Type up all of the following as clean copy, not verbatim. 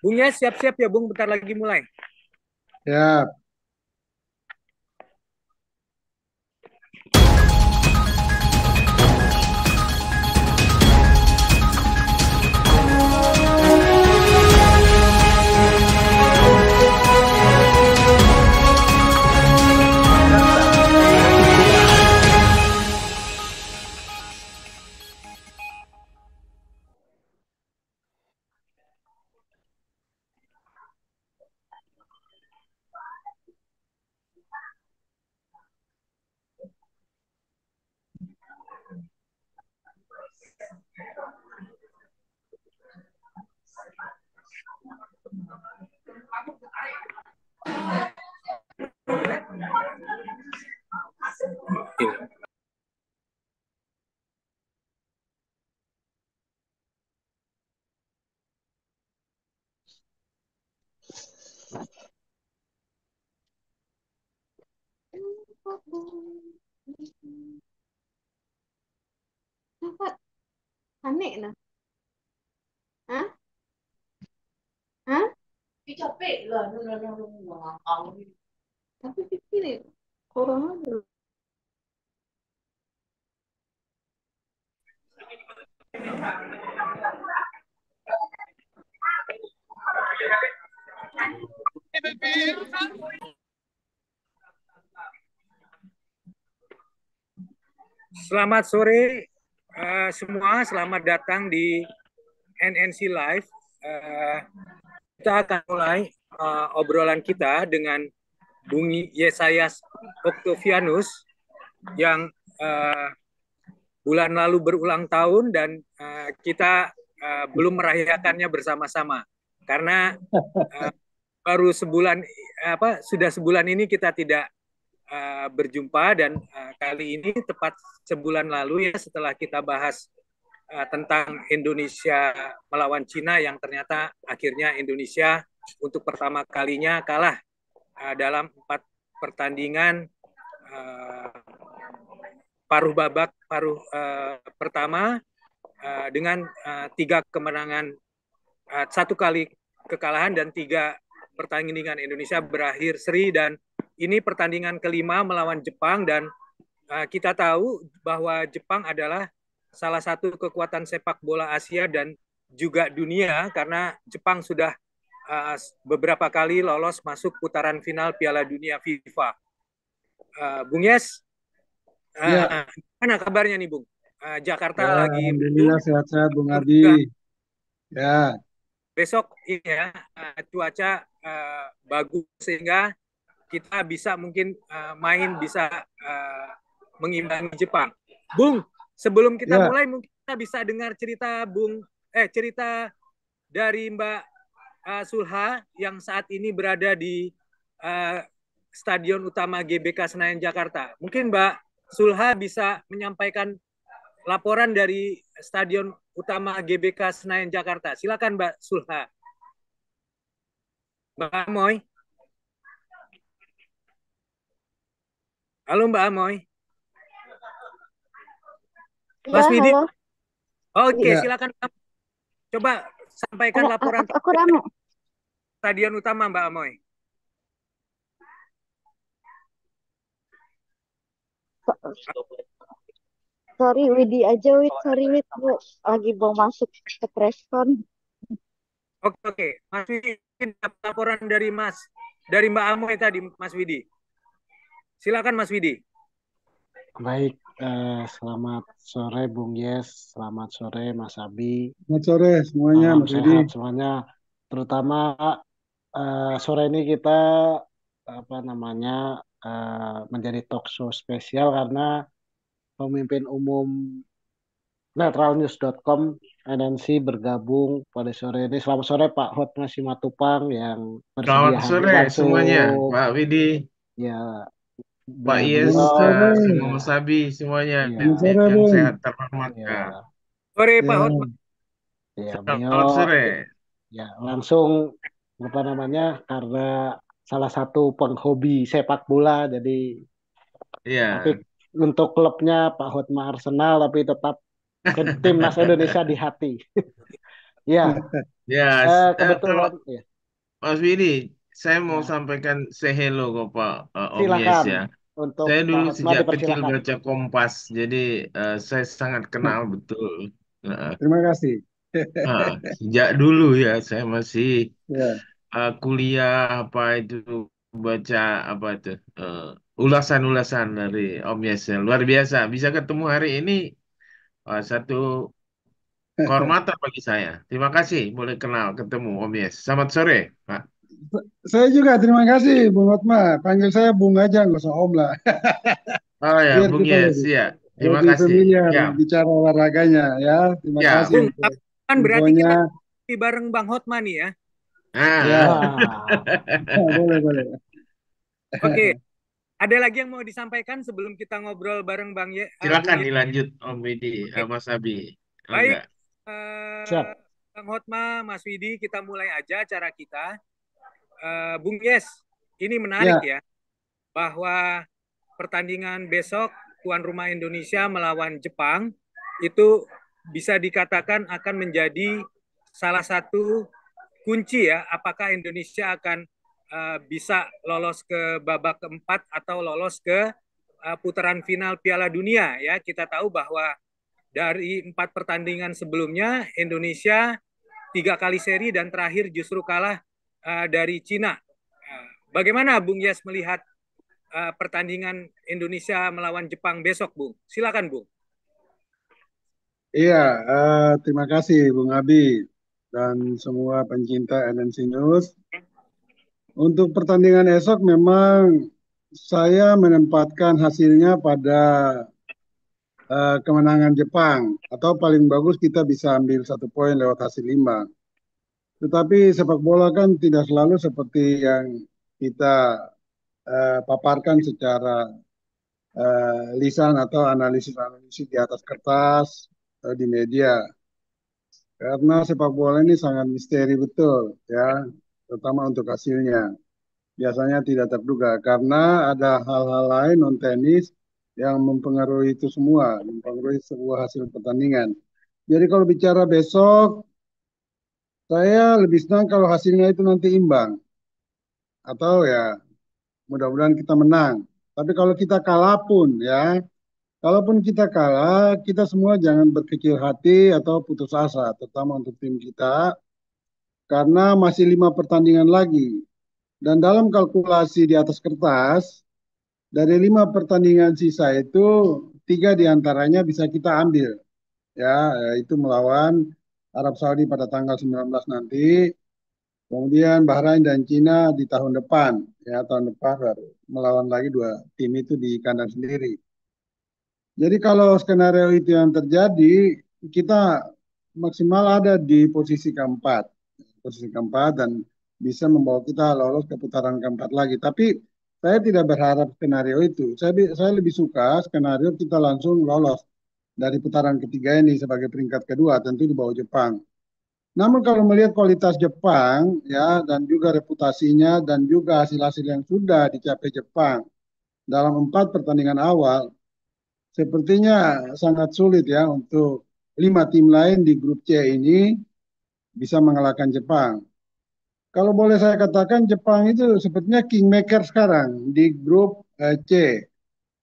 Bung ya, siap-siap ya Bung, bentar lagi mulai. Ya, Apa aneh nah? Hah? Hah? Tapi pikir corona dulu. Selamat sore semua, selamat datang di NNC Live. Kita akan mulai obrolan kita dengan Bung Yesayas Octavianus yang bulan lalu berulang tahun dan kita belum merayakannya bersama-sama karena baru sebulan sudah sebulan ini kita tidak berjumpa dan kali ini tepat sebulan lalu ya setelah kita bahas tentang Indonesia melawan Cina yang ternyata akhirnya Indonesia untuk pertama kalinya kalah dalam 4 pertandingan paruh pertama dengan 3 kemenangan, 1 kali kekalahan dan 3 pertandingan Indonesia berakhir seri dan ini pertandingan kelima melawan Jepang dan kita tahu bahwa Jepang adalah salah satu kekuatan sepak bola Asia dan juga dunia karena Jepang sudah beberapa kali lolos masuk putaran final Piala Dunia FIFA. Bung Yes, ya, mana kabarnya nih Bung? Jakarta ya, lagi Alhamdulillah mendung, sehat-sehat Bung Adi. juga Ya, besok ini ya cuaca bagus sehingga kita bisa mungkin main bisa mengimbangi Jepang. Bung, sebelum kita ya, mulai mungkin kita bisa dengar cerita cerita dari Mbak Sulha yang saat ini berada di uh, Stadion Utama GBK Senayan Jakarta. Mungkin Mbak Sulha bisa menyampaikan laporan dari Stadion Utama GBK Senayan Jakarta. Silakan Mbak Sulha. Mbak Amoy. Halo Mbak Amoy. Iya, Mas Widi. halo. Oke, Wi. ya, silakan coba sampaikan laporan Aku rame. Stadion Utama Mbak Amoy. Sorry, Widi aja, Wid. Sorry, Wid. Bu, lagi mau masuk ke preskon. Oke, oke. Mas Widi, laporan dari Mbak Amoy tadi, Mas Widi. Silakan Mas Widi. Baik, selamat sore Bung Yes, selamat sore Mas Abi, selamat sore semuanya salam Mas Widi. sehat semuanya. Terutama sore ini kita menjadi talk show spesial karena pemimpin umum netralnews.com NNC bergabung pada sore ini. Selamat sore Pak Hotma Simatupang yang Selamat bersedia hadir sore semuanya, langsung. Pak Widi, Ya, Pak Yes, Selamat beliau, sore, semua ya, Mas Abi, semuanya selamat ya, sore yang Bung. sehat terhormat. Ya. ya, Sore Pak Hotman. Ya, ya, Selamat beliau sore. ya langsung karena salah satu penghobi sepak bola jadi tapi Iya, untuk klubnya Pak Hotma Arsenal tapi tetap ke timnas Indonesia di hati. Ya, Ya, kalau Kebetulan ya, Mas Widi, saya mau ya, sampaikan say hello ke Pak Om Yes silakan ya. untuk Saya Pak dulu Hotma sejak kecil dipersilakan. baca Kompas, jadi saya sangat kenal betul. Nah, Terima kasih. sejak dulu ya, saya masih Ya, kuliah apa itu baca apa itu ulasan-ulasan dari Om Yes ya. Luar biasa, bisa ketemu hari ini satu kehormatan bagi saya. Terima kasih boleh kenal ketemu Om Yes. Selamat sore, Pak. saya juga terima kasih Bung Hotma. Panggil saya Bung aja, nggak usah Om lah. Oh ya, Biar Bung kita Yes, lebih ya. Terima lebih kasih. familiar Ya, bicara olahraganya ya. Terima ya. kasih Bung, untuk kan berarti infonya. kita di bareng Bang Hotma nih ya. Ya, Ah. Wah, boleh boleh. Oke, ada lagi yang mau disampaikan sebelum kita ngobrol bareng Bung Silakan Ye? dilanjut Om Widi, Oke, Mas Abi. Oh, baik. enggak. eh, siap. Bang Hotma, Mas Widi, kita mulai aja acara kita. Bung Yes, ini menarik Ya, ya, bahwa pertandingan besok tuan rumah Indonesia melawan Jepang itu bisa dikatakan akan menjadi salah satu kunci ya, apakah Indonesia akan bisa lolos ke babak keempat atau lolos ke putaran final Piala Dunia ya. Kita tahu bahwa dari 4 pertandingan sebelumnya Indonesia 3 kali seri dan terakhir justru kalah dari Cina. Bagaimana Bung Yes melihat pertandingan Indonesia melawan Jepang besok, Bung? Silakan, Bung. iya. Terima kasih Bung Abi dan semua pencinta NNC News. Untuk pertandingan esok memang saya menempatkan hasilnya pada kemenangan Jepang atau paling bagus kita bisa ambil 1 poin lewat hasil imbang. Tetapi sepak bola kan tidak selalu seperti yang kita paparkan secara lisan atau analisis-analisis di atas kertas di media. Karena sepak bola ini sangat misteri betul ya, terutama untuk hasilnya. Biasanya tidak terduga karena ada hal-hal lain non tenis yang mempengaruhi itu semua, mempengaruhi sebuah hasil pertandingan. Jadi kalau bicara besok, saya lebih senang kalau hasilnya itu nanti imbang atau ya mudah-mudahan kita menang. Tapi kalau kita kalah pun ya, kalaupun kita kalah, kita semua jangan berkecil hati atau putus asa, terutama untuk tim kita karena masih 5 pertandingan lagi. Dan dalam kalkulasi di atas kertas, dari 5 pertandingan sisa itu 3 diantaranya bisa kita ambil, ya, itu melawan Arab Saudi pada tanggal 19 nanti, kemudian Bahrain dan Cina di tahun depan, ya tahun depan baru melawan lagi 2 tim itu di kandang sendiri. Jadi kalau skenario itu yang terjadi, kita maksimal ada di posisi keempat dan bisa membawa kita lolos ke putaran keempat lagi. Tapi saya tidak berharap skenario itu. Saya lebih suka skenario kita langsung lolos dari putaran ketiga ini sebagai peringkat kedua, tentu di bawah Jepang. Namun kalau melihat kualitas Jepang ya dan juga reputasinya dan juga hasil-hasil yang sudah dicapai Jepang dalam 4 pertandingan awal, sepertinya sangat sulit ya untuk 5 tim lain di grup C ini bisa mengalahkan Jepang. Kalau boleh saya katakan Jepang itu sepertinya kingmaker sekarang di grup C.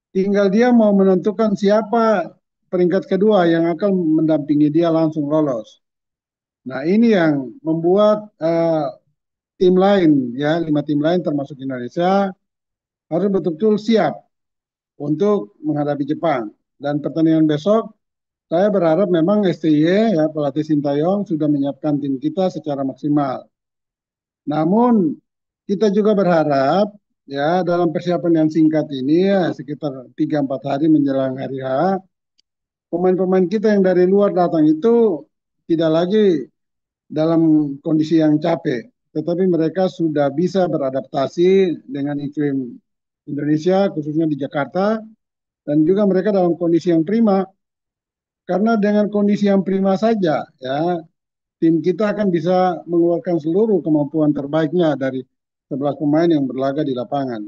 Tinggal dia mau menentukan siapa peringkat kedua yang akan mendampingi dia langsung lolos. Nah ini yang membuat tim lain ya 5 tim lain termasuk Indonesia harus betul-betul siap untuk menghadapi Jepang. Dan pertandingan besok saya berharap memang STY ya pelatih Sintayong sudah menyiapkan tim kita secara maksimal. Namun kita juga berharap ya dalam persiapan yang singkat ini ya sekitar 3-4 hari menjelang hari H, pemain-pemain kita yang dari luar datang itu tidak lagi dalam kondisi yang capek, tetapi mereka sudah bisa beradaptasi dengan iklim Indonesia khususnya di Jakarta dan juga mereka dalam kondisi yang prima karena dengan kondisi yang prima saja ya tim kita akan bisa mengeluarkan seluruh kemampuan terbaiknya dari 11 pemain yang berlaga di lapangan.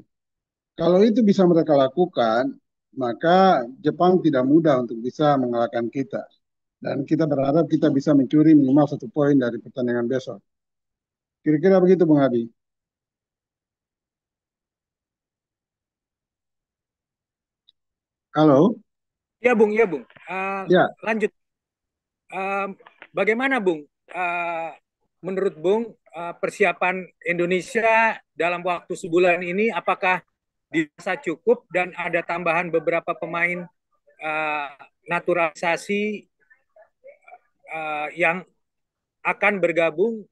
Kalau itu bisa mereka lakukan, maka Jepang tidak mudah untuk bisa mengalahkan kita. Dan kita berharap kita bisa mencuri minimal 1 poin dari pertandingan besok. Kira-kira begitu, Bung Abi. Halo? Ya, Bung, ya, Bung. Ya, Lanjut. Bagaimana, Bung? Menurut Bung, persiapan Indonesia dalam waktu sebulan ini apakah dirasa cukup dan ada tambahan beberapa pemain naturalisasi yang akan bergabung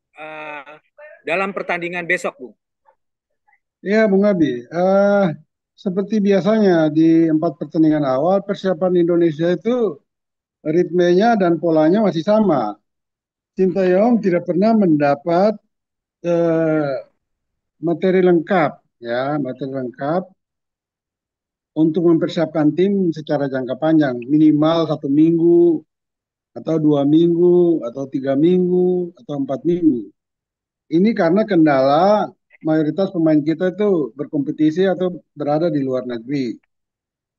dalam pertandingan besok, Bung? ya, Bung Abi. Seperti biasanya di 4 pertandingan awal, persiapan Indonesia itu ritmenya dan polanya masih sama. Sintayong tidak pernah mendapat eh, materi lengkap, ya, materi lengkap untuk mempersiapkan tim secara jangka panjang, minimal 1 minggu atau 2 minggu atau 3 minggu atau 4 minggu. Ini karena kendala mayoritas pemain kita itu berkompetisi atau berada di luar negeri.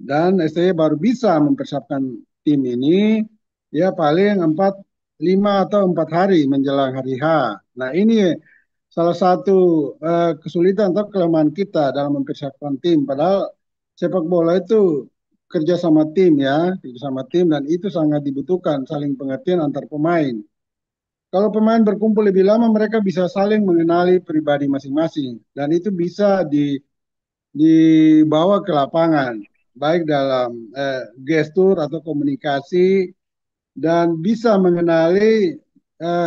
Dan STY baru bisa mempersiapkan tim ini ya paling 5 atau 4 hari menjelang hari H. Nah ini salah satu kesulitan atau kelemahan kita dalam mempersiapkan tim. Padahal sepak bola itu kerja sama tim ya, kerja sama tim dan itu sangat dibutuhkan saling pengertian antar pemain. Kalau pemain berkumpul lebih lama, mereka bisa saling mengenali pribadi masing-masing dan itu bisa dibawa ke lapangan, baik dalam gestur atau komunikasi dan bisa mengenali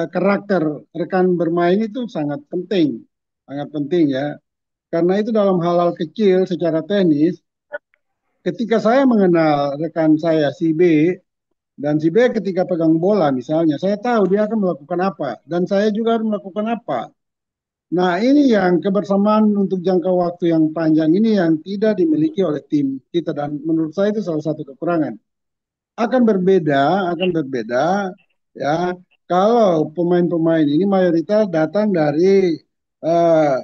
karakter rekan bermain itu sangat penting ya. Karena itu dalam hal-hal kecil secara teknis, ketika saya mengenal rekan saya si B dan si B ketika pegang bola misalnya, saya tahu dia akan melakukan apa dan saya juga harus melakukan apa. Nah, ini yang kebersamaan untuk jangka waktu yang panjang ini yang tidak dimiliki oleh tim kita dan menurut saya itu salah satu kekurangan. Akan berbeda ya kalau pemain-pemain ini mayoritas datang dari eh,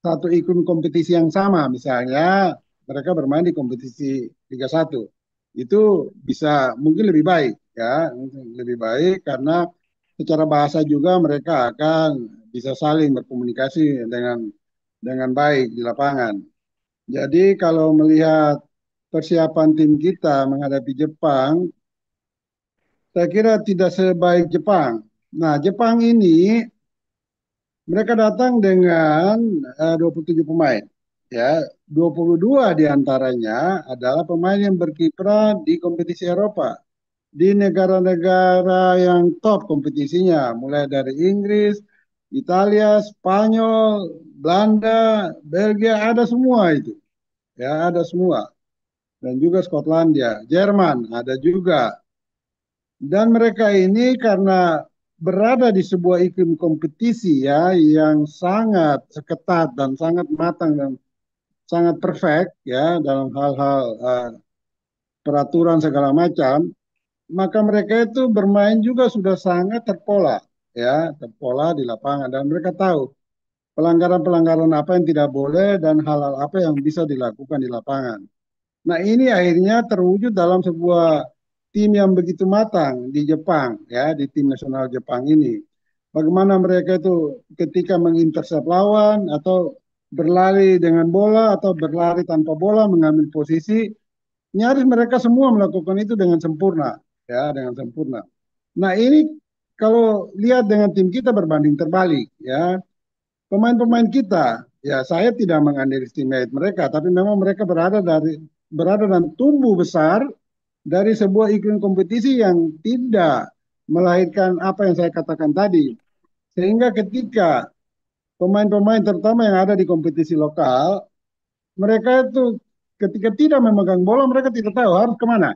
satu ikon kompetisi yang sama, misalnya mereka bermain di kompetisi Liga 1. Itu bisa mungkin lebih baik ya, lebih baik karena secara bahasa juga mereka akan bisa saling berkomunikasi dengan baik di lapangan. Jadi kalau melihat persiapan tim kita menghadapi Jepang, saya kira tidak sebaik Jepang. Nah, Jepang ini mereka datang dengan 27 pemain. Ya, 22 diantaranya adalah pemain yang berkiprah di kompetisi Eropa, di negara-negara yang top kompetisinya, mulai dari Inggris, Italia, Spanyol, Belanda, Belgia, ada semua itu. Ya, ada semua. Dan juga Skotlandia, Jerman, ada juga. Dan mereka ini karena berada di sebuah iklim kompetisi ya yang sangat ketat dan sangat matang dan sangat perfect ya dalam hal-hal peraturan segala macam, maka mereka itu bermain juga sudah sangat terpola ya, terpola di lapangan dan mereka tahu pelanggaran-pelanggaran apa yang tidak boleh dan hal-hal apa yang bisa dilakukan di lapangan. Nah, ini akhirnya terwujud dalam sebuah tim yang begitu matang di Jepang, ya, di tim nasional Jepang ini. Bagaimana mereka itu ketika mengintersep lawan atau berlari dengan bola atau berlari tanpa bola mengambil posisi, nyaris mereka semua melakukan itu dengan sempurna, ya, dengan sempurna. Nah, ini kalau lihat dengan tim kita berbanding terbalik, ya. Pemain-pemain kita, ya saya tidak mengunderestimate mereka, tapi memang mereka berada dan tumbuh besar dari sebuah iklim kompetisi yang tidak melahirkan apa yang saya katakan tadi. Sehingga ketika pemain-pemain terutama yang ada di kompetisi lokal, mereka itu ketika tidak memegang bola, mereka tidak tahu harus kemana,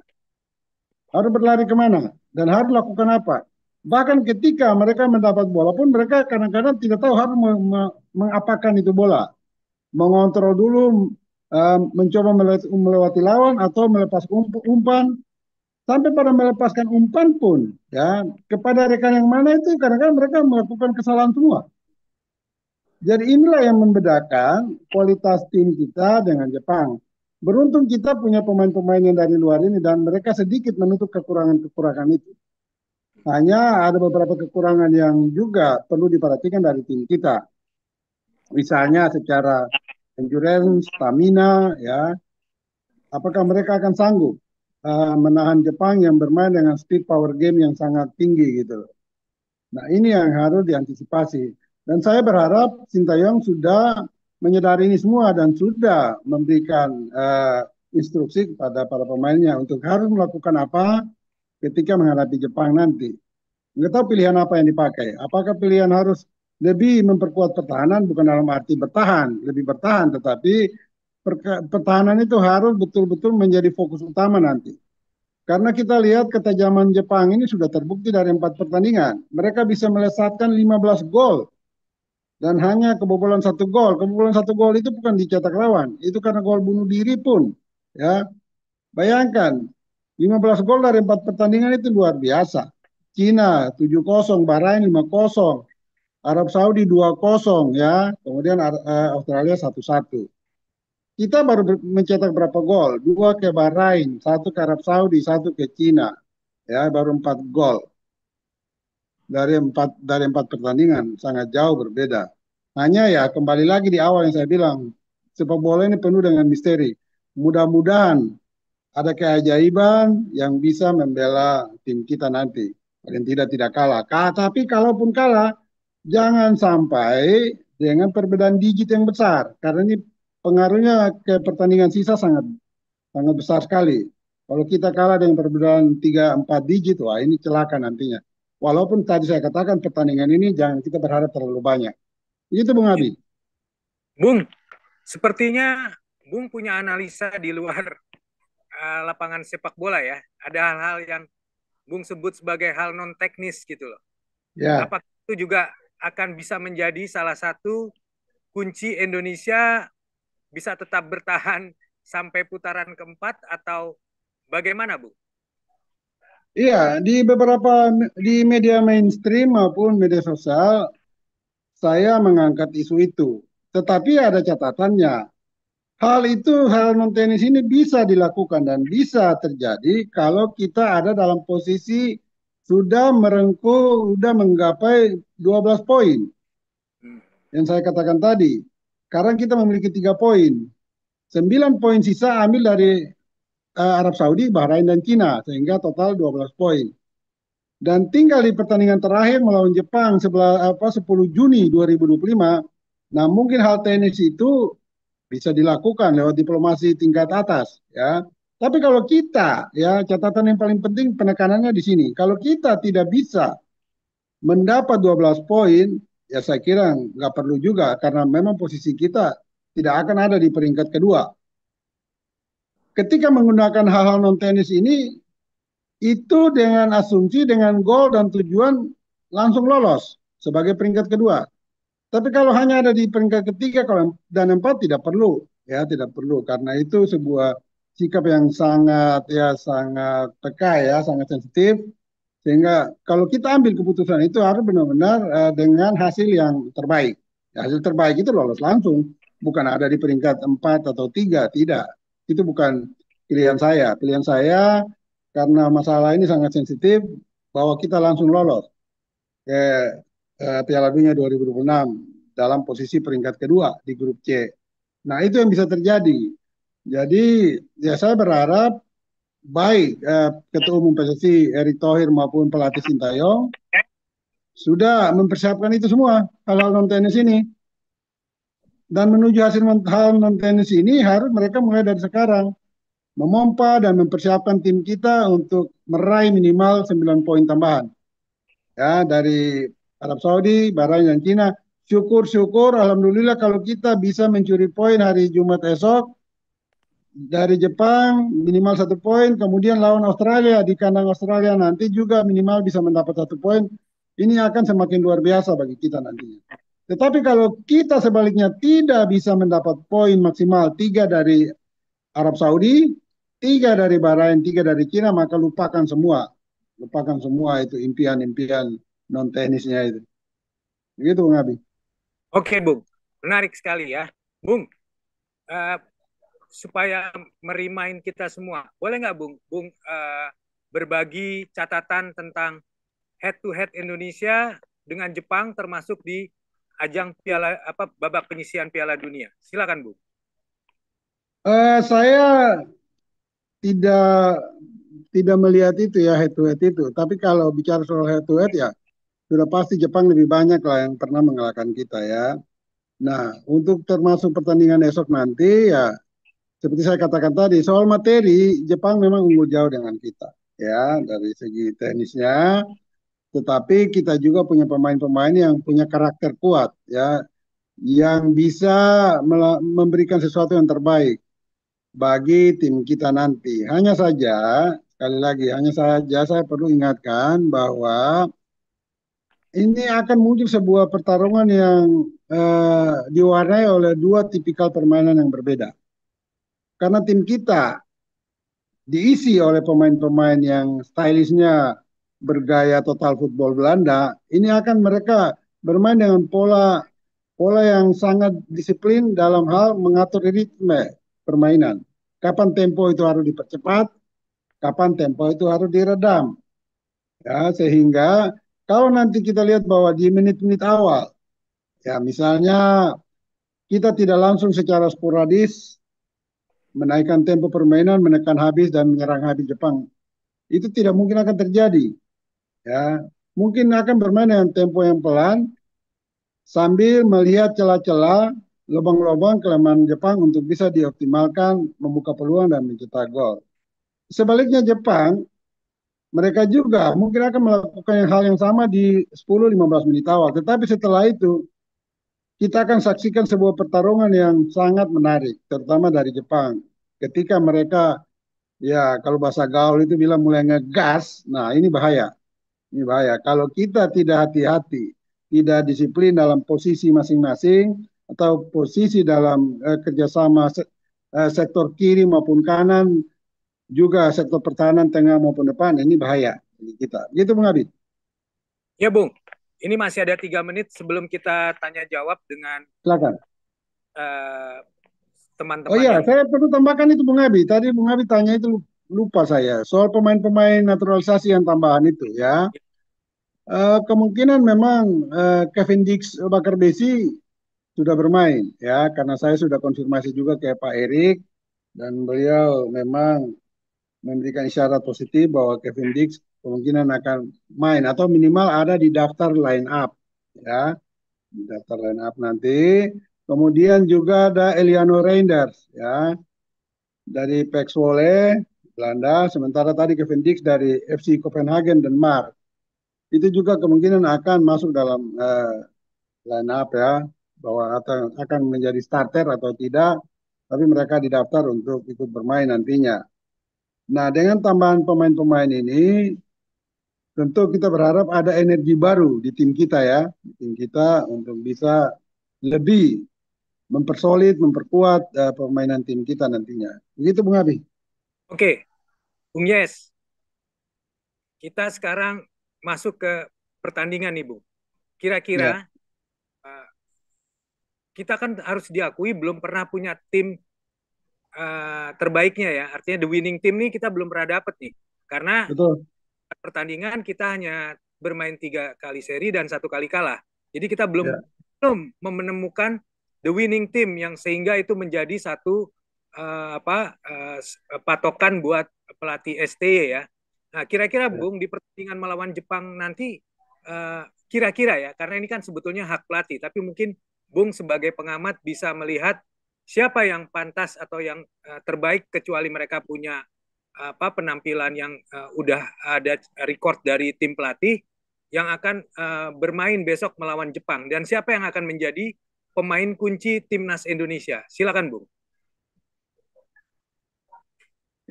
harus berlari kemana, dan harus lakukan apa. Bahkan ketika mereka mendapat bola pun mereka kadang-kadang tidak tahu harus mengapakan itu bola. Mengontrol dulu, mencoba melewati lawan atau melepas umpan, sampai pada melepaskan umpan pun ya kepada rekan yang mana itu kadang-kadang mereka melakukan kesalahan semua. Jadi inilah yang membedakan kualitas tim kita dengan Jepang. Beruntung kita punya pemain-pemain yang dari luar ini dan mereka sedikit menutup kekurangan-kekurangan itu. Hanya ada beberapa kekurangan yang juga perlu diperhatikan dari tim kita. Misalnya secara endurance, stamina, ya, apakah mereka akan sanggup menahan Jepang yang bermain dengan speed power game yang sangat tinggi gitu. Nah, ini yang harus diantisipasi. Dan saya berharap Sintayong sudah menyadari ini semua dan sudah memberikan instruksi kepada para pemainnya untuk harus melakukan apa ketika menghadapi Jepang nanti. Nggak tahu pilihan apa yang dipakai. Apakah pilihan harus lebih memperkuat pertahanan, bukan dalam arti bertahan, lebih bertahan, tetapi pertahanan itu harus betul-betul menjadi fokus utama nanti. Karena kita lihat ketajaman Jepang ini sudah terbukti dari 4 pertandingan. Mereka bisa melesatkan 15 gol dan hanya kebobolan 1 gol. Kebobolan 1 gol itu bukan dicetak lawan, itu karena gol bunuh diri pun. Ya, bayangkan 15 gol dari 4 pertandingan itu luar biasa. Cina 7-0, Bahrain 5-0, Arab Saudi 2-0 ya, kemudian Australia 1-1. Kita baru mencetak berapa gol? 2 ke Bahrain, 1 ke Arab Saudi, 1 ke Cina. Ya, baru 4 gol dari empat pertandingan, sangat jauh berbeda. Hanya ya kembali lagi di awal yang saya bilang, sepak bola ini penuh dengan misteri. Mudah-mudahan ada keajaiban yang bisa membela tim kita nanti. Paling tidak kalah. Tapi kalaupun kalah, jangan sampai dengan perbedaan digit yang besar. Karena ini pengaruhnya ke pertandingan sisa sangat sangat besar sekali. Kalau kita kalah dengan perbedaan 3-4 digit, wah ini celaka nantinya. Walaupun tadi saya katakan pertandingan ini jangan kita berharap terlalu banyak. Itu Bung Abi. Bung, sepertinya Bung punya analisa di luar lapangan sepak bola ya. Ada hal-hal yang Bung sebut sebagai hal non teknis gitu loh. Ya. Apakah itu juga akan bisa menjadi salah satu kunci Indonesia bisa tetap bertahan sampai putaran keempat atau bagaimana, Bu? Iya, di media mainstream maupun media sosial saya mengangkat isu itu. Tetapi ada catatannya. Hal non teknis ini bisa dilakukan dan bisa terjadi kalau kita ada dalam posisi sudah sudah menggapai 12 poin. Yang saya katakan tadi. Sekarang kita memiliki 3 poin. 9 poin sisa ambil dari Arab Saudi, Bahrain, dan Cina. Sehingga total 12 poin. Dan tinggal di pertandingan terakhir melawan Jepang 10 Juni 2025. Nah, mungkin hal teknis itu bisa dilakukan lewat diplomasi tingkat atas, ya. Tapi kalau kita, ya, catatan yang paling penting penekanannya di sini. Kalau kita tidak bisa mendapat 12 poin, ya saya kira nggak perlu juga karena memang posisi kita tidak akan ada di peringkat kedua. Ketika menggunakan hal-hal non teknis ini, itu dengan asumsi, dengan gol dan tujuan langsung lolos sebagai peringkat kedua. Tapi kalau hanya ada di peringkat ketiga dan empat tidak perlu, ya tidak perlu karena itu sebuah sikap yang sangat peka ya, sangat sensitif sehingga kalau kita ambil keputusan itu harus benar-benar dengan hasil yang terbaik. Ya, hasil terbaik itu lolos langsung, bukan ada di peringkat 4 atau 3, tidak. Itu bukan pilihan saya. Pilihan saya karena masalah ini sangat sensitif bahwa kita langsung lolos ke Piala Dunia 2026 dalam posisi peringkat kedua di grup C. Nah, itu yang bisa terjadi. Jadi, ya saya berharap baik Ketua Umum PSSI Erick Thohir maupun pelatih Sintayong sudah mempersiapkan itu semua hal-hal non teknis ini. Dan menuju hasil hal non teknis ini harus mereka mulai dari sekarang memompa dan mempersiapkan tim kita untuk meraih minimal 9 poin tambahan. Ya, dari Arab Saudi, Bahrain, dan Cina. Syukur-syukur, alhamdulillah kalau kita bisa mencuri poin hari Jumat esok dari Jepang minimal 1 poin, kemudian lawan Australia di kandang Australia nanti juga minimal bisa mendapat 1 poin. Ini akan semakin luar biasa bagi kita nantinya. Tetapi kalau kita sebaliknya tidak bisa mendapat poin maksimal 3 dari Arab Saudi, 3 dari Bahrain, 3 dari Cina, maka lupakan semua. Lupakan semua itu impian-impian non teknisnya itu. Begitu Bung Abi. Oke, Bung. Menarik sekali ya. Bung, supaya merimain kita semua, boleh nggak Bung berbagi catatan tentang head to head Indonesia dengan Jepang termasuk di ajang babak penyisihan Piala Dunia. Silakan, Bu. Saya tidak tidak melihat itu ya, head to head itu. Tapi kalau bicara soal head to head ya sudah pasti Jepang lebih banyak lah yang pernah mengalahkan kita ya. Nah, untuk termasuk pertandingan esok nanti ya seperti saya katakan tadi, soal materi Jepang memang unggul jauh dengan kita ya dari segi teknisnya, tetapi kita juga punya pemain-pemain yang punya karakter kuat ya, yang bisa memberikan sesuatu yang terbaik bagi tim kita nanti. Hanya saja, sekali lagi, hanya saja saya perlu ingatkan bahwa ini akan muncul sebuah pertarungan yang diwarnai oleh dua tipikal permainan yang berbeda. Karena tim kita diisi oleh pemain-pemain yang stylishnya bergaya total football Belanda, ini akan mereka bermain dengan pola pola yang sangat disiplin dalam hal mengatur ritme permainan. Kapan tempo itu harus dipercepat, kapan tempo itu harus diredam. Ya, sehingga kalau nanti kita lihat bahwa di menit-menit awal, ya misalnya kita tidak langsung secara sporadis menaikkan tempo permainan, menekan habis dan menyerang habis Jepang. Itu tidak mungkin akan terjadi. Ya, mungkin akan bermain dengan tempo yang pelan sambil melihat celah-celah, lubang-lubang kelemahan Jepang untuk bisa dioptimalkan, membuka peluang dan mencetak gol. Sebaliknya Jepang, mereka juga mungkin akan melakukan hal yang sama di 10-15 menit awal. Tetapi setelah itu, kita akan saksikan sebuah pertarungan yang sangat menarik, terutama dari Jepang. Ketika mereka, ya kalau bahasa gaul itu bilang mulai ngegas, nah ini bahaya. Ini bahaya. Kalau kita tidak hati-hati, tidak disiplin dalam posisi masing-masing, atau posisi dalam kerjasama sektor kiri maupun kanan, juga sektor pertahanan tengah maupun depan, ini bahaya bagi kita. Gitu Bung Abid. Ya, Bung. Ini masih ada 3 menit sebelum kita tanya jawab dengan Silakan. Teman-teman Oh iya, yang... saya perlu tambahkan itu Bung Abi. Tadi Bung Abi tanya itu lupa saya. Soal pemain-pemain naturalisasi yang tambahan itu ya. Kemungkinan memang Kevin Dix Bakar Besi sudah bermain ya. Karena saya sudah konfirmasi juga ke Pak Erik. Dan beliau memang memberikan isyarat positif bahwa Kevin Dix kemungkinan akan main. Atau minimal ada di daftar line up ya. Di daftar line up nanti. Kemudian juga ada Eliano Reinders ya. Dari PEC Zwolle, Belanda, sementara tadi Kevin Dix dari FC Copenhagen, Denmark. Itu juga kemungkinan akan masuk dalam line up ya, bahwa akan menjadi starter atau tidak, tapi mereka didaftar untuk ikut bermain nantinya. Nah, dengan tambahan pemain-pemain ini, tentu kita berharap ada energi baru di tim kita ya, di tim kita untuk bisa lebih mempersolid, memperkuat permainan tim kita nantinya. Begitu Bung Abi. Oke, Bung Yes, kita sekarang masuk ke pertandingan nih, Bung. Kira-kira kita kan harus diakui belum pernah punya tim terbaiknya ya. Artinya the winning team nih kita belum pernah dapet nih. Karena Betul. pertandingan kita hanya bermain 3 kali seri dan 1 kali kalah. Jadi kita belum menemukan the winning team yang sehingga itu menjadi satu patokan buat pelatih STY ya. Nah, kira-kira Bung di pertandingan melawan Jepang nanti kira-kira ya, karena ini kan sebetulnya hak pelatih, tapi mungkin Bung sebagai pengamat bisa melihat siapa yang pantas atau yang terbaik kecuali mereka punya penampilan yang udah ada record dari tim pelatih yang akan bermain besok melawan Jepang, dan siapa yang akan menjadi pemain kunci timnas Indonesia. Silakan Bung.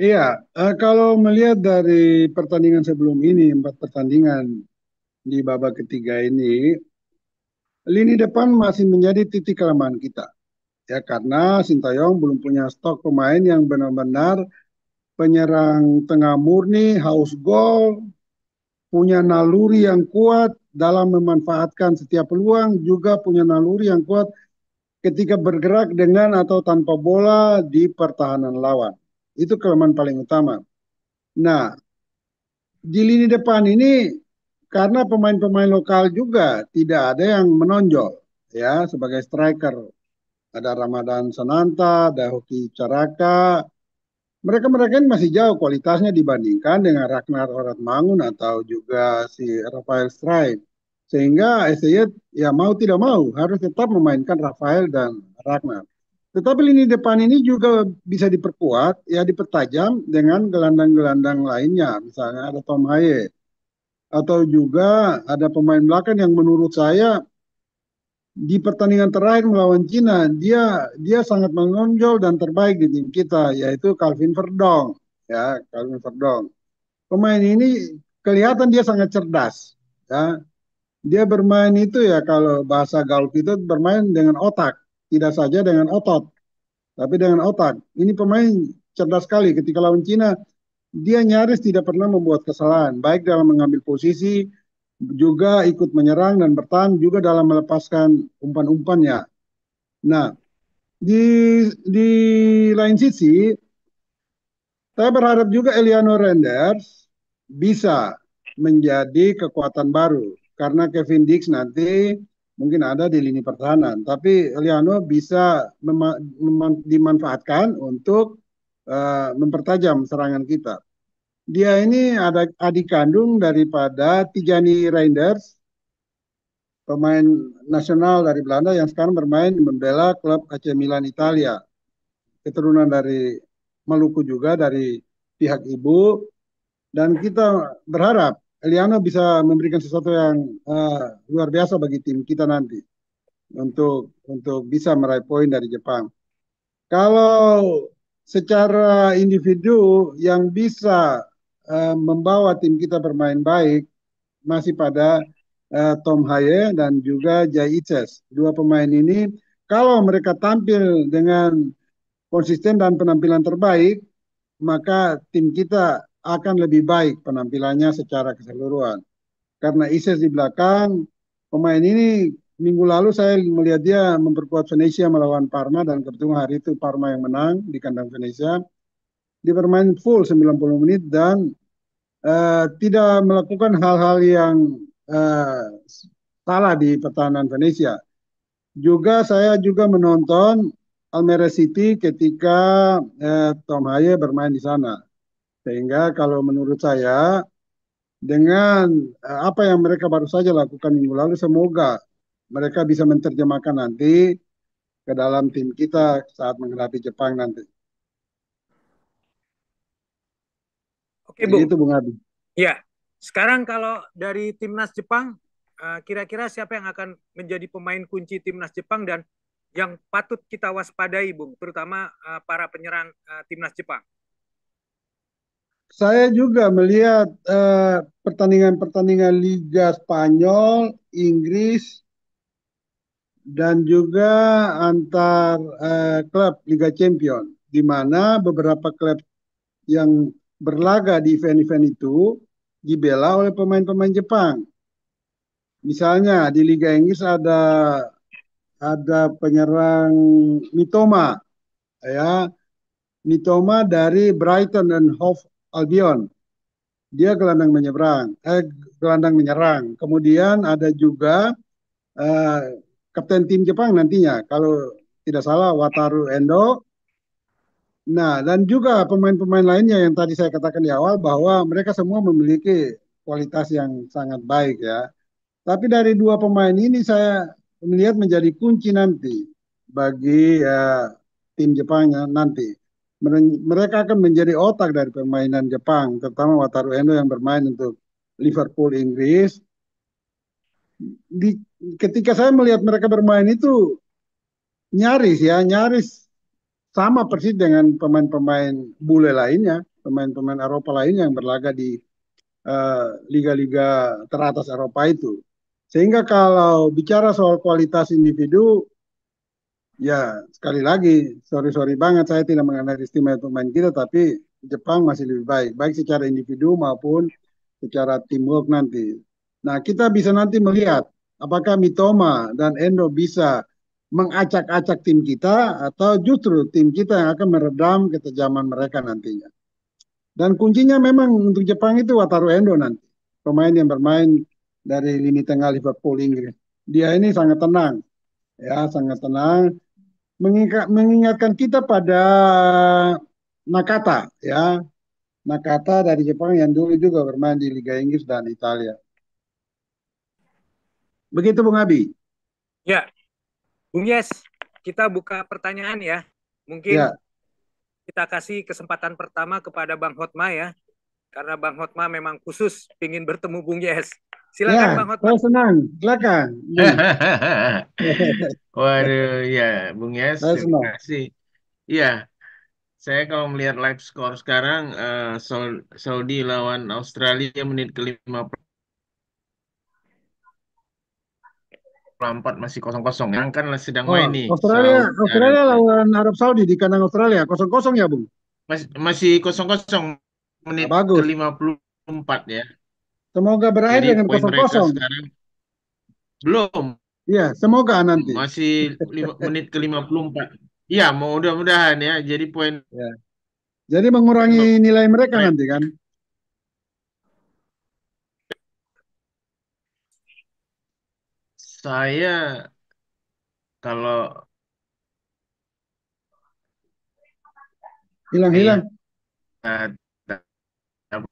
Iya, kalau melihat dari pertandingan sebelum ini, 4 pertandingan di babak ketiga ini, lini depan masih menjadi titik kelemahan kita. Ya, karena Sintayong belum punya stok pemain yang benar-benar penyerang tengah murni, haus gol, punya naluri yang kuat dalam memanfaatkan setiap peluang, juga punya naluri yang kuat ketika bergerak dengan atau tanpa bola di pertahanan lawan. Itu kelemahan paling utama. Nah, di lini depan ini karena pemain-pemain lokal juga tidak ada yang menonjol ya sebagai striker. Ada Ramadan Sananta, ada Hoki Caraka. Mereka-mereka ini masih jauh kualitasnya dibandingkan dengan Ragnar Oratmangun atau juga si Rafael Struijk. Sehingga SCY ya mau tidak mau harus tetap memainkan Rafael dan Ragnar. Tetapi lini depan ini juga bisa diperkuat, ya dipertajam dengan gelandang-gelandang lainnya. Misalnya ada Tom Haye. Atau juga ada pemain belakang yang menurut saya di pertandingan terakhir melawan Cina, dia sangat menonjol dan terbaik di tim kita, yaitu Calvin Verdong. Ya, Calvin Verdong. Pemain ini kelihatan dia sangat cerdas. Ya, dia bermain itu ya kalau bahasa gaul itu bermain dengan otak, tidak saja dengan otot, tapi dengan otak. Ini pemain cerdas sekali ketika lawan Cina, dia nyaris tidak pernah membuat kesalahan, baik dalam mengambil posisi, juga ikut menyerang dan bertahan, juga dalam melepaskan umpan-umpannya. Nah, di di lain sisi, saya berharap juga Eliano Renders bisa menjadi kekuatan baru karena Kevin Dix nanti mungkin ada di lini pertahanan, tapi Eliano bisa dimanfaatkan untuk mempertajam serangan kita. Dia ini ada adik kandung daripada Tijani Reinders, pemain nasional dari Belanda yang sekarang bermain membela klub AC Milan Italia. Keturunan dari Maluku juga dari pihak ibu, dan kita berharap Eliano bisa memberikan sesuatu yang luar biasa bagi tim kita nanti untuk bisa meraih poin dari Jepang. Kalau secara individu yang bisa membawa tim kita bermain baik masih pada Tom Haye dan juga Jai Iches. Dua pemain ini kalau mereka tampil dengan konsisten dan penampilan terbaik, maka tim kita akan lebih baik penampilannya secara keseluruhan. Karena Ises di belakang, pemain ini minggu lalu saya melihat dia memperkuat Venezia melawan Parma dan kebetulan hari itu Parma yang menang di kandang Venezia. Dia bermain full 90 menit dan tidak melakukan hal-hal yang salah di pertahanan Venezia. Juga saya juga menonton Almere City ketika Tom Haye bermain di sana. Sehingga kalau menurut saya dengan apa yang mereka baru saja lakukan minggu lalu, semoga mereka bisa menerjemahkan nanti ke dalam tim kita saat menghadapi Jepang nanti. Oke, Bung. Begitu, Bung Abi. Ya, sekarang kalau dari timnas Jepang, kira-kira siapa yang akan menjadi pemain kunci timnas Jepang dan yang patut kita waspadai, Bung, terutama para penyerang timnas Jepang? Saya juga melihat pertandingan-pertandingan Liga Spanyol, Inggris, dan juga antar klub Liga Champion, di mana beberapa klub yang berlaga di event-event itu dibela oleh pemain-pemain Jepang. Misalnya di Liga Inggris ada penyerang Mitoma, ya, Mitoma dari Brighton and Hove Albion. Dia gelandang menyerang. Kemudian ada juga kapten tim Jepang nantinya, kalau tidak salah Wataru Endo. Nah, dan juga pemain-pemain lainnya yang tadi saya katakan di awal bahwa mereka semua memiliki kualitas yang sangat baik ya. Tapi dari dua pemain ini saya melihat menjadi kunci nanti bagi tim Jepang nanti. Mereka akan menjadi otak dari permainan Jepang, terutama Wataru Endo yang bermain untuk Liverpool Inggris. Ketika saya melihat mereka bermain itu nyaris sama persis dengan pemain-pemain bule lainnya, pemain-pemain Eropa lainnya yang berlaga di liga-liga teratas Eropa itu. Sehingga kalau bicara soal kualitas individu, ya sekali lagi, sorry banget saya tidak mengenai istimewa pemain kita, tapi Jepang masih lebih baik, baik secara individu maupun secara teamwork nanti. Nah, kita bisa nanti melihat apakah Mitoma dan Endo bisa mengacak-acak tim kita atau justru tim kita yang akan meredam ketajaman mereka nantinya. Dan kuncinya memang untuk Jepang itu Wataru Endo nanti. Pemain yang bermain dari lini tengah Liverpool Inggris. Dia ini sangat tenang, ya sangat tenang. Mengingatkan kita pada Nakata, ya Nakata dari Jepang yang dulu juga bermain di Liga Inggris dan Italia. Begitu Bung Abi. Ya, Bung Yes, kita buka pertanyaan ya. Mungkin Ya, kita kasih kesempatan pertama kepada Bang Hotma ya, karena Bang Hotma memang khusus ingin bertemu Bung Yes. Silakan ya, Bang Hotma. saya senang. Silakan. Waduh, ya, Bung Yes, Saya terima senang. kasih. Iya, saya kalau melihat live score sekarang, Saudi lawan Australia menit ke-54 masih 0-0. Yang kan sedang Oh, main nih, Australia, Saudi Australia Arabia. lawan Arab Saudi di kandang Australia, 0-0 ya, Bung? Masih 0-0 Nah, menit bagus. ke-54 ya. Semoga berakhir Jadi dengan poin kosong mereka kosong. sekarang belum, Iya, semoga nanti. masih menit ke-54. Iya, mudah-mudahan ya. Jadi poin Ya. Jadi mengurangi nilai mereka mereka nanti kan. saya kalau Hilang-hilang. lihat apa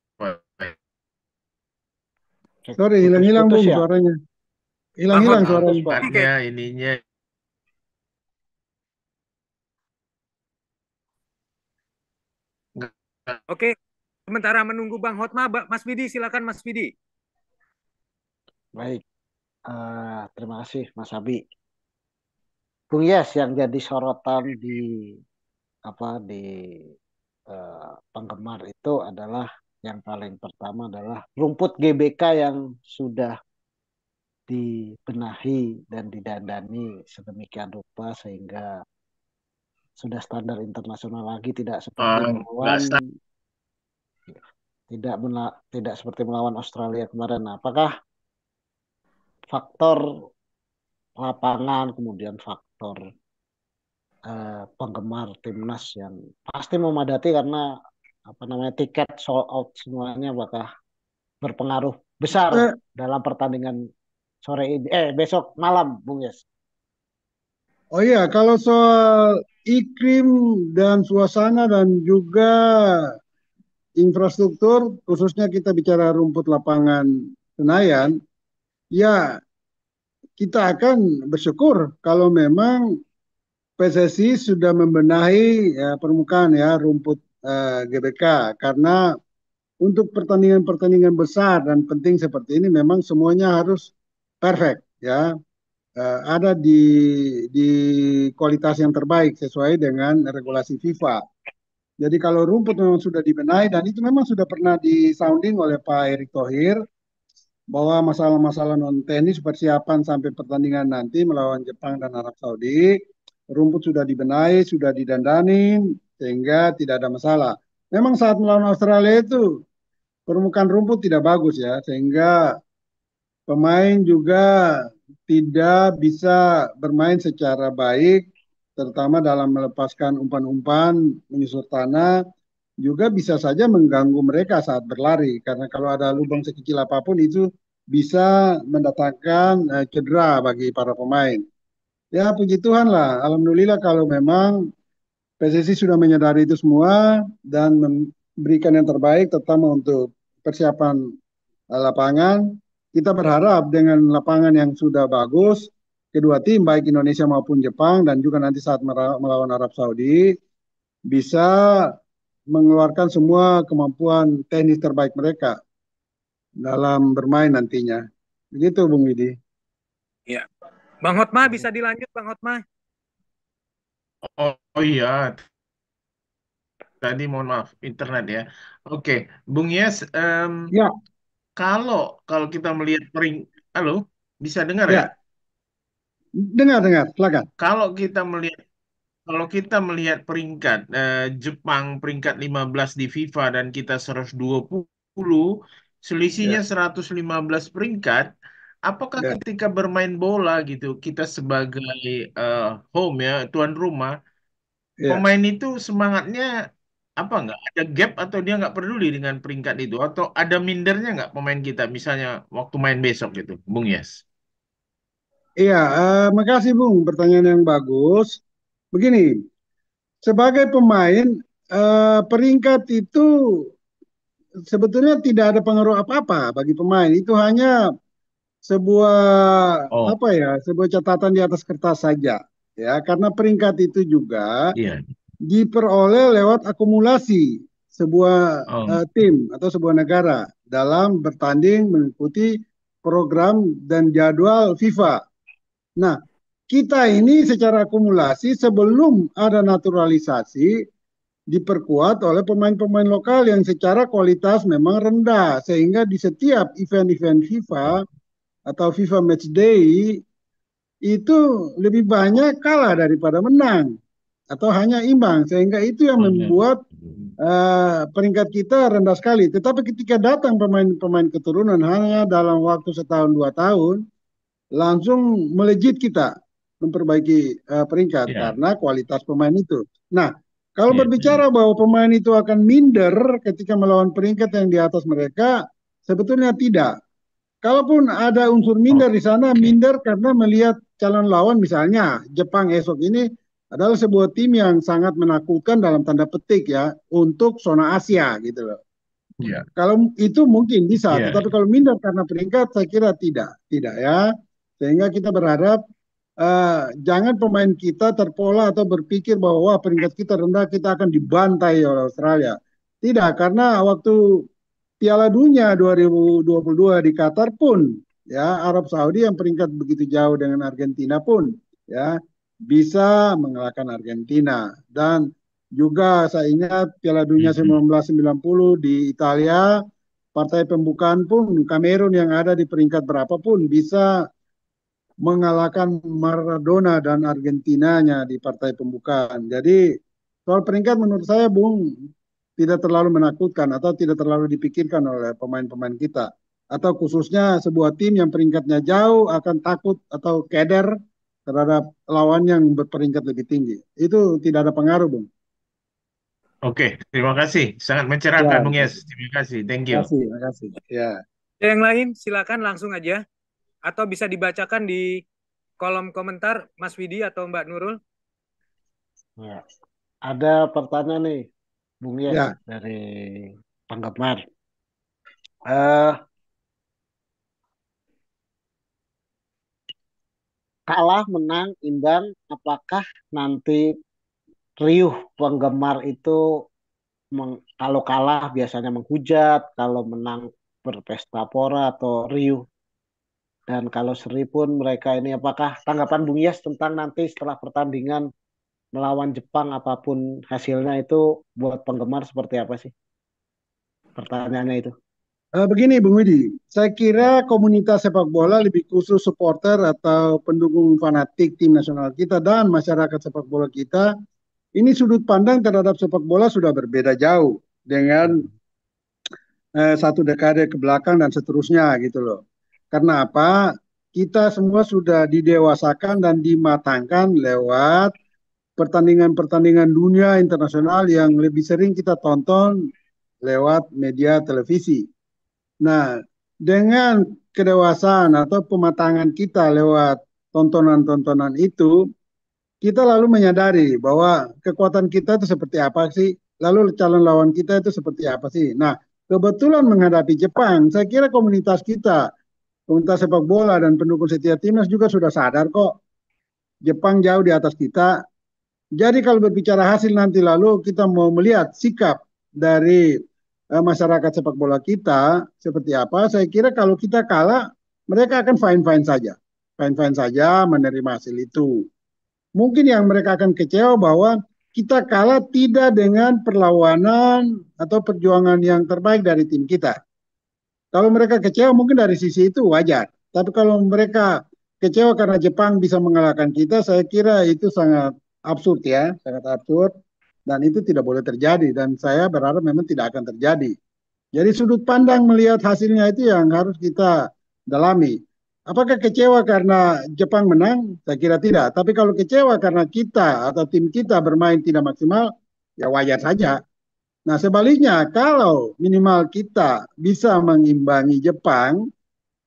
Sorry, hilang-hilang, Putus-putus Bung, ya. suaranya. Bang Hilang-hilang Hotma Putus, suaranya. Bang. ini kayak ininya nggak- oke. Sementara menunggu Bang Hotma, Mas Vidi silakan Mas Vidi. Baik. Terima kasih Mas Abi. Bung Yes yang jadi sorotan di penggemar itu adalah yang paling pertama adalah rumput GBK yang sudah dibenahi dan didandani sedemikian rupa sehingga sudah standar internasional lagi, tidak seperti nggak melawan start. tidak seperti melawan Australia kemarin. Nah, apakah faktor lapangan kemudian faktor penggemar timnas yang pasti memadati karena apa namanya tiket sold out semuanya bakal berpengaruh besar Eh, dalam pertandingan sore ini besok malam Bung Yes. oh iya, kalau soal iklim dan suasana dan juga infrastruktur, khususnya kita bicara rumput lapangan Senayan, ya kita akan bersyukur kalau memang PSSI sudah membenahi ya, permukaan ya rumput GBK karena untuk pertandingan-pertandingan besar dan penting seperti ini memang semuanya harus perfect ya. Ada di kualitas yang terbaik sesuai dengan regulasi FIFA. Jadi kalau rumput memang sudah dibenahi dan itu memang sudah pernah disounding oleh Pak Erick Thohir bahwa masalah-masalah non teknis persiapan sampai pertandingan nanti melawan Jepang dan Arab Saudi, rumput sudah dibenahi, sudah didandani sehingga tidak ada masalah. Memang saat melawan Australia itu permukaan rumput tidak bagus ya, sehingga pemain juga tidak bisa bermain secara baik, terutama dalam melepaskan umpan-umpan menyusur tanah, juga bisa saja mengganggu mereka saat berlari. Karena kalau ada lubang sekecil apapun itu bisa mendatangkan cedera bagi para pemain. Ya puji Tuhan lah, Alhamdulillah kalau memang PSSI sudah menyadari itu semua dan memberikan yang terbaik terutama untuk persiapan lapangan. Kita berharap dengan lapangan yang sudah bagus, kedua tim baik Indonesia maupun Jepang dan juga nanti saat melawan Arab Saudi bisa mengeluarkan semua kemampuan teknis terbaik mereka dalam bermain nantinya. Begitu Bung Widi. Ya. Bang Hotma bisa dilanjut Bang Hotma. Oh iya, tadi mohon maaf internet ya. Oke, Bung Yes, Ya, kalau kalau kita melihat halo, bisa dengar ya? ya, dengar, silakan. Kalau kita melihat Kalau kita melihat peringkat Jepang peringkat 15 di FIFA dan kita 120, selisihnya Ya, 115 peringkat. Apakah ya, ketika bermain bola gitu, kita sebagai eh, home ya, tuan rumah, ya. pemain itu semangatnya apa nggak ada gap atau dia nggak peduli dengan peringkat itu atau ada mindernya nggak pemain kita misalnya waktu main besok gitu, Bung Yes? Iya, makasih Bung, pertanyaan yang bagus. Begini, sebagai pemain, peringkat itu sebetulnya tidak ada pengaruh apa-apa bagi pemain. Itu hanya sebuah Oh, apa ya, sebuah catatan di atas kertas saja. Ya, karena peringkat itu juga iya. diperoleh lewat akumulasi sebuah Oh, tim atau sebuah negara dalam bertanding mengikuti program dan jadwal FIFA. Nah, kita ini secara akumulasi sebelum ada naturalisasi diperkuat oleh pemain-pemain lokal yang secara kualitas memang rendah sehingga di setiap event-event FIFA atau FIFA Match Day itu lebih banyak kalah daripada menang atau hanya imbang sehingga itu yang oh, iya. membuat peringkat kita rendah sekali. Tetapi ketika datang pemain-pemain keturunan hanya dalam waktu setahun 2 tahun langsung melejit kita memperbaiki peringkat Iya, karena kualitas pemain itu. Nah, kalau iya, iya. berbicara bahwa pemain itu akan minder ketika melawan peringkat yang di atas mereka, sebetulnya tidak. Kalaupun ada unsur minder di sana, Oke. minder karena melihat calon lawan misalnya Jepang esok ini adalah sebuah tim yang sangat menakutkan dalam tanda petik ya untuk zona Asia gitu loh. Iya, Kalau itu mungkin bisa, iya, tetapi kalau minder karena peringkat saya kira tidak ya. Sehingga kita berharap jangan pemain kita terpola atau berpikir bahwa wah, peringkat kita rendah kita akan dibantai oleh Australia. Tidak, karena waktu Piala Dunia 2022 di Qatar pun ya Arab Saudi yang peringkat begitu jauh dengan Argentina pun ya bisa mengalahkan Argentina dan juga saya ingat Piala Dunia Mhm. 1990 di Italia partai pembukaan pun Kamerun yang ada di peringkat berapapun bisa mengalahkan Maradona dan Argentinanya di partai pembukaan. Jadi soal peringkat menurut saya Bung tidak terlalu menakutkan atau tidak terlalu dipikirkan oleh pemain-pemain kita. Atau khususnya sebuah tim yang peringkatnya jauh akan takut atau keder terhadap lawan yang berperingkat lebih tinggi. Itu tidak ada pengaruh, Bung. Oke, terima kasih. Sangat mencerahkan, Ya, Bung Yes. Terima kasih. Thank you. makasih, makasih. Ya. Yang lain silakan langsung aja atau bisa dibacakan di kolom komentar Mas Widi atau Mbak Nurul. Ya. Ada pertanyaan nih, Bung Yes Ya. dari penggemar. Eh, Kalah, menang, imbang, apakah nanti riuh penggemar itu kalau kalah biasanya menghujat, kalau menang berpesta pora atau riuh, dan kalau seri pun mereka ini apakah tanggapan Bung Yes tentang nanti setelah pertandingan melawan Jepang apapun hasilnya itu buat penggemar seperti apa sih? Pertanyaannya itu. Begini Bung Widi, saya Ya. kira komunitas sepak bola lebih khusus supporter atau pendukung fanatik tim nasional kita dan masyarakat sepak bola kita, ini sudut pandang terhadap sepak bola sudah berbeda jauh dengan satu dekade ke belakang dan seterusnya gitu loh. Karena apa? Kita semua sudah didewasakan dan dimatangkan lewat pertandingan-pertandingan dunia internasional yang lebih sering kita tonton lewat media televisi. Nah, dengan kedewasaan atau pematangan kita lewat tontonan-tontonan itu, kita lalu menyadari bahwa kekuatan kita itu seperti apa sih, lalu calon lawan kita itu seperti apa sih. Nah, kebetulan menghadapi Jepang, saya kira komunitas kita, komunitas sepak bola dan pendukung setia timnas juga sudah sadar kok, Jepang jauh di atas kita. Jadi kalau berbicara hasil nanti lalu kita mau melihat sikap dari masyarakat sepak bola kita seperti apa, saya kira kalau kita kalah, mereka akan fine-fine saja. Fine-fine saja menerima hasil itu. Mungkin yang mereka akan kecewa bahwa kita kalah tidak dengan perlawanan atau perjuangan yang terbaik dari tim kita. Kalau mereka kecewa mungkin dari sisi itu wajar. Tapi kalau mereka kecewa karena Jepang bisa mengalahkan kita, saya kira itu sangat absurd ya, sangat absurd. Dan itu tidak boleh terjadi. Dan saya berharap memang tidak akan terjadi. Jadi sudut pandang melihat hasilnya itu yang harus kita dalami. Apakah kecewa karena Jepang menang? Saya kira tidak. Tapi kalau kecewa karena kita atau tim kita bermain tidak maksimal, ya wajar saja. Nah, sebaliknya kalau minimal kita bisa mengimbangi Jepang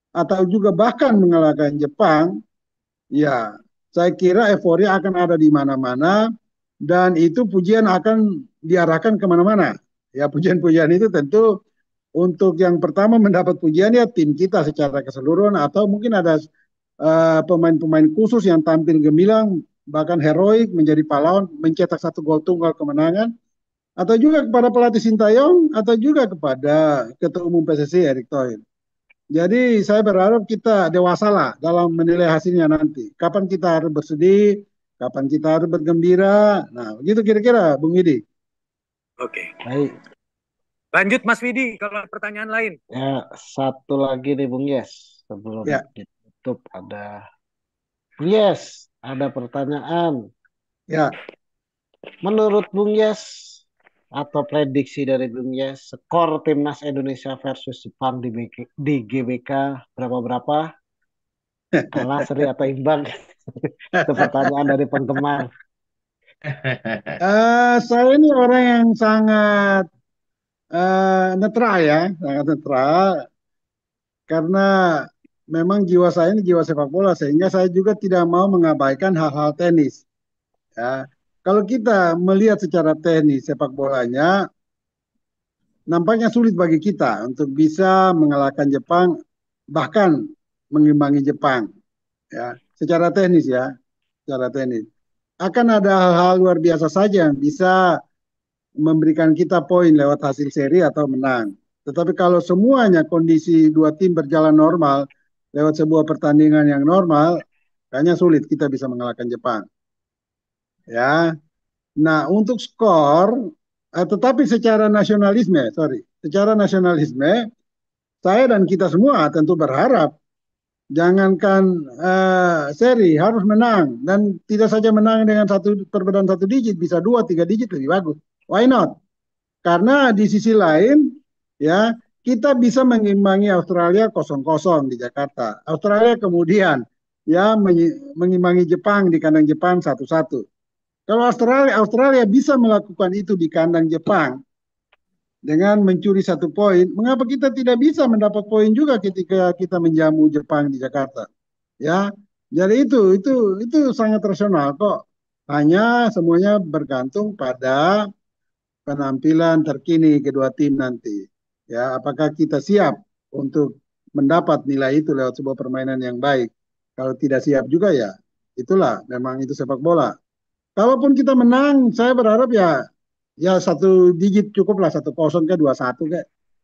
atau juga bahkan mengalahkan Jepang, ya saya kira euforia akan ada di mana-mana dan itu pujian akan diarahkan kemana-mana. Ya pujian-pujian itu tentu untuk yang pertama mendapat pujian ya tim kita secara keseluruhan atau mungkin ada pemain-pemain khusus yang tampil gemilang bahkan heroik menjadi pahlawan mencetak satu gol tunggal kemenangan atau juga kepada pelatih Sintayong atau juga kepada Ketua Umum PSSI Erick Thohir. Jadi saya berharap kita dewasa lah dalam menilai hasilnya nanti. Kapan kita harus bersedih, kapan kita harus bergembira. Nah, begitu kira-kira, Bung Yudi. Oke. Baik. Lanjut Mas Widi, kalau pertanyaan lain. Ya, satu lagi nih Bung Yes. Sebelum Ya. ditutup ada Bung Yes, ada pertanyaan. Ya. Menurut Bung Yes atau prediksi dari Bung Yes, skor timnas Indonesia versus Jepang di GBK berapa? Kalah, seri atau imbang? Itu pertanyaan dari penggemar. Saya ini orang yang sangat netral ya, sangat netral karena memang jiwa saya ini jiwa sepak bola sehingga saya juga tidak mau mengabaikan hal-hal tenis. Ya, kalau kita melihat secara teknis sepak bolanya, nampaknya sulit bagi kita untuk bisa mengalahkan Jepang, bahkan mengimbangi Jepang. Ya, secara teknis ya, secara teknis. Akan ada hal-hal luar biasa saja yang bisa memberikan kita poin lewat hasil seri atau menang. Tetapi kalau semuanya kondisi dua tim berjalan normal lewat sebuah pertandingan yang normal, kayaknya sulit kita bisa mengalahkan Jepang. Ya, nah untuk skor, tetapi secara nasionalisme, saya dan kita semua tentu berharap jangankan seri harus menang dan tidak saja menang dengan perbedaan satu digit, bisa dua tiga digit lebih bagus. Why not? Karena di sisi lain ya kita bisa mengimbangi Australia 0-0 di Jakarta. Australia kemudian ya mengimbangi Jepang di kandang Jepang 1-1. Kalau Australia bisa melakukan itu di kandang Jepang dengan mencuri satu poin, mengapa kita tidak bisa mendapat poin juga ketika kita menjamu Jepang di Jakarta? Ya, jadi itu sangat rasional kok. Hanya semuanya bergantung pada penampilan terkini kedua tim nanti. Ya, apakah kita siap untuk mendapat nilai itu lewat sebuah permainan yang baik? Kalau tidak siap juga ya, itulah memang itu sepak bola. Kalaupun kita menang, saya berharap ya satu digit cukup lah 1-0 ke 2-1 ke.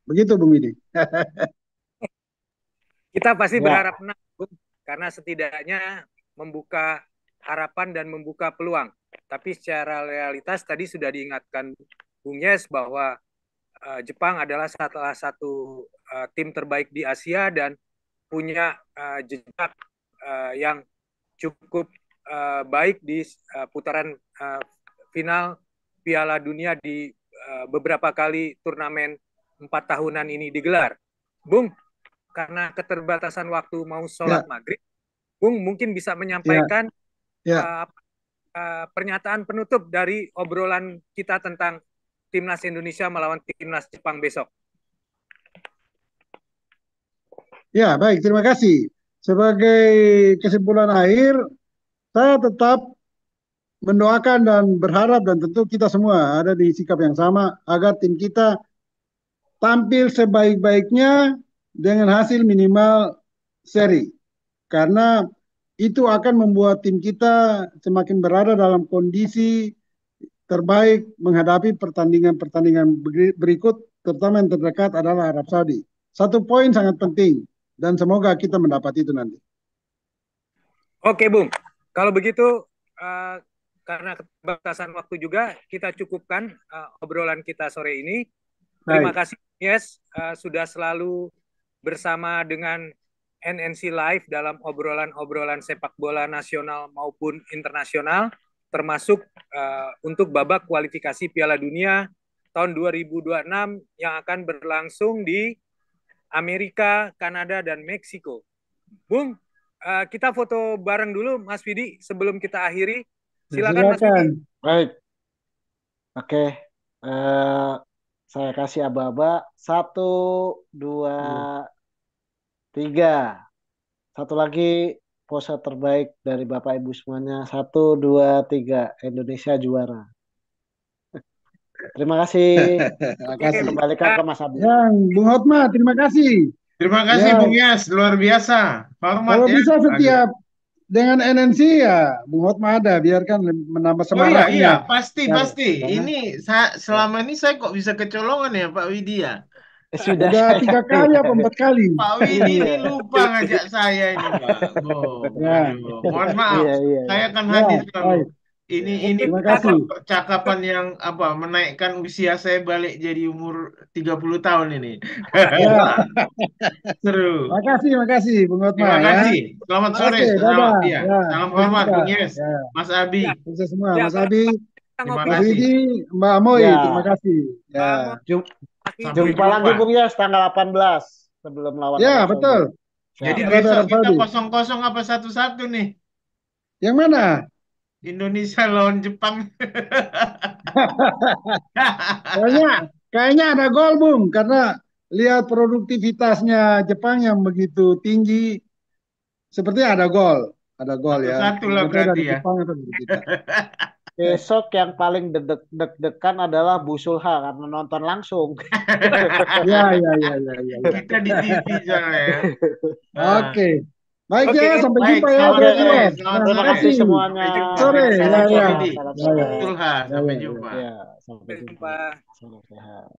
Begitu Bung Widi. Kita pasti Ya. berharap menang, Bung, karena setidaknya membuka harapan dan membuka peluang. Tapi secara realitas tadi sudah diingatkan Bung Yes bahwa Jepang adalah salah satu tim terbaik di Asia dan punya jejak yang cukup baik di putaran final Piala Dunia di beberapa kali turnamen 4 tahunan ini digelar. Bung, karena keterbatasan waktu mau sholat maghrib, Bung mungkin bisa menyampaikan pernyataan penutup dari obrolan kita tentang Timnas Indonesia melawan Timnas Jepang besok. Ya, baik. Terima kasih. Sebagai kesimpulan akhir, saya tetap mendoakan dan berharap dan tentu kita semua ada di sikap yang sama agar tim kita tampil sebaik-baiknya dengan hasil minimal seri. Karena itu akan membuat tim kita semakin berada dalam kondisi terbaik menghadapi pertandingan-pertandingan berikut, terutama yang terdekat adalah Arab Saudi. Satu poin sangat penting dan semoga kita mendapat itu nanti. Oke, Bung. Kalau begitu, karena keterbatasan waktu juga, kita cukupkan obrolan kita sore ini. Terima kasih, Yes, sudah selalu bersama dengan NNC Live dalam obrolan-obrolan sepak bola nasional maupun internasional, termasuk untuk babak kualifikasi Piala Dunia tahun 2026 yang akan berlangsung di Amerika, Kanada, dan Meksiko. Bung, kita foto bareng dulu, Mas Widi, sebelum kita akhiri. Silakan, Mas Widi. Baik. Oke. Saya kasih aba-aba. 1, 2, Iya. 3. Satu lagi pose terbaik dari Bapak Ibu semuanya. 1, 2, 3. Indonesia juara. Terima kasih. Terima Oke, kasih. Kembalikan ke Mas Abi. Yang Bung Hotma, terima kasih. Terima kasih Ya, Bung Yas, luar biasa. Hormat kalau ya. bisa Aduh. setiap dengan NNC ya, Bung Hotma ada, biarkan menambah Oh iya, iya, semangatnya. pasti, Ya, pasti. ya. Ini selama ini saya kok bisa kecolongan ya Pak Widya. Sudah Udah saya. 3 kali apa 4 kali? Pak Widi Iya. ini lupa ngajak saya ini Pak. Oh, Ya, aduh, mohon maaf. Iya, iya, Saya iya. akan ya, hadir selalu. baik. Ini mungkin Terima agak kasih. percakapan yang menaikkan usia saya balik jadi umur 30 tahun ini. Ya, Seru. makasih Bung Hotma Terima ya. kasih. Selamat sore. Oke, dadah. Iya. Ya, Salam sukses hormat juga. Bung Yes, Ya, Mas Abi. ya, sukses semua, ya Mas barang Abi, kita Terima ngopi Mas kasih. Widi, Mbak Amoy, Ya, terima kasih. Ya, jum- masih Sampai jumpa jumpa. lagi Bung Yas tanggal 18 sebelum lawan ya Arab betul. Saudi. Jadi Siap. Berada besok Arab kita Saudi. 0-0 apa 1-1 nih? Yang mana? Indonesia lawan Jepang. Kayaknya, kayaknya ada gol, Bung, karena lihat produktivitasnya Jepang yang begitu tinggi, sepertinya ada gol ya. 1-1 lah Nggak tahu berarti dari ya. Jepang atau dari kita. Besok yang paling deg-degan adalah Bu Sulha karena nonton langsung. Ya, ya, ya, ya, ya, ya. Kita di TV soalnya ya. Nah, Oke, baik Oke, ya, sampai baik, jumpa ya, selamat Oke, sore, bro-bro. selamat Nah, terima sore. kasih makasih. semuanya. Sampai jumpa. Sore, Terima ya, kasih Salam Pak ya, sehat, Widi. salam ya, ya, sehat. Sulha, ya, sampai ya, ya. jumpa. Ya, sampai sampai jumpa. jumpa. Salam sehat.